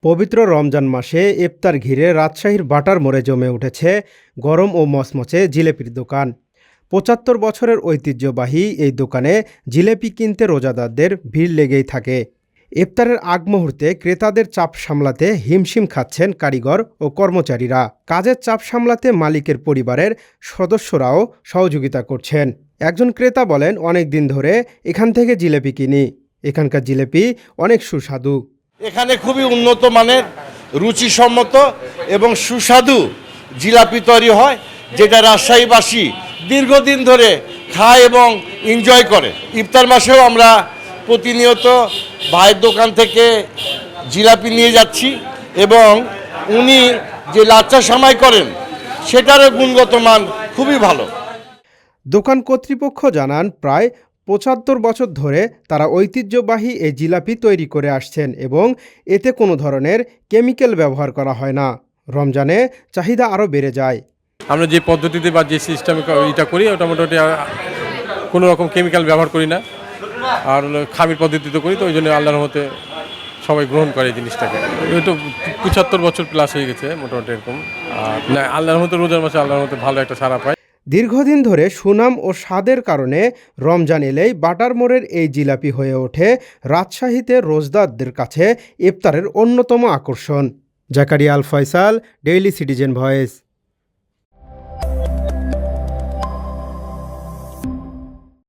পবিত্র রমজান মাসে ইফতার ঘিরে রাজশাহীর বাটার মোড়ে জমে উঠেছে গরম ও মচমচে জিলেপির দোকান। ৭৫ বছরের ঐতিহ্যবাহী এই দোকানে জিলেপি কিনতে রোজাদারদের ভিড় লেগেই থাকে। ইফতারের আগ মুহূর্তে ক্রেতাদের চাপ সামলাতে হিমশিম খাচ্ছেন কারিগর ও কর্মচারীরা। কাজের চাপ সামলাতে মালিকের পরিবারের সদস্যরাও সহযোগিতা করছেন। একজন ক্রেতা বলেন, অনেক দিন ধরে এখান থেকে জিলেপি কিনি, এখানকার জিলেপি অনেক সুস্বাদু। এখানে খুবই উন্নত মানের, রুচিসম্মত এবং সুস্বাদু জিলাপি তৈরি হয়, যেটা রাজশাহীবাসী দীর্ঘদিন ধরে খায় এবং এনজয় করে। ইফতার মাসেও আমরা প্রতিনিয়ত ভাইয়ের দোকান থেকে জিলাপি নিয়ে যাচ্ছি এবং উনি যে লাচ্ছা সামাই করেন সেটারও গুণগত মান খুবই ভালো। দোকান কর্তৃপক্ষ জানান, প্রায় ৭৫ বছর ধরে তারা ঐতিহ্যবাহী এই জিলাপি তৈরি করে আসছেন এবং এতে কোনো ধরনের কেমিক্যাল ব্যবহার করা হয় না। রমজানে চাহিদা আরও বেড়ে যায়। আমরা যে পদ্ধতিতে বা যে সিস্টেমে এটা করি ওটা মোটামুটি কোনো রকম কেমিক্যাল ব্যবহার করি না, আর খামির পদ্ধতিতে করি, তো ওই জন্য আল্লাহর রহমতে সবাই গ্রহণ করে এই জিনিসটাকে। এটা ৭৫ বছর প্লাস হয়ে গেছে মোটামুটি এরকম। আর না, আল্লাহর রহমতে রোজার মাসে আল্লাহর রহমতে ভালো একটা সাড়া পায়। দীর্ঘদিন ধরে সুনাম ও স্বাদের কারণে রমজান এলেই বাটার মোড়ের এই জিলাপি হয়ে ওঠে রাজশাহীতে রোজদারদের কাছে ইফতারের অন্যতম আকর্ষণ। জাকারিয়া আল ফয়সাল, ডেইলি সিটিজেন ভয়েস।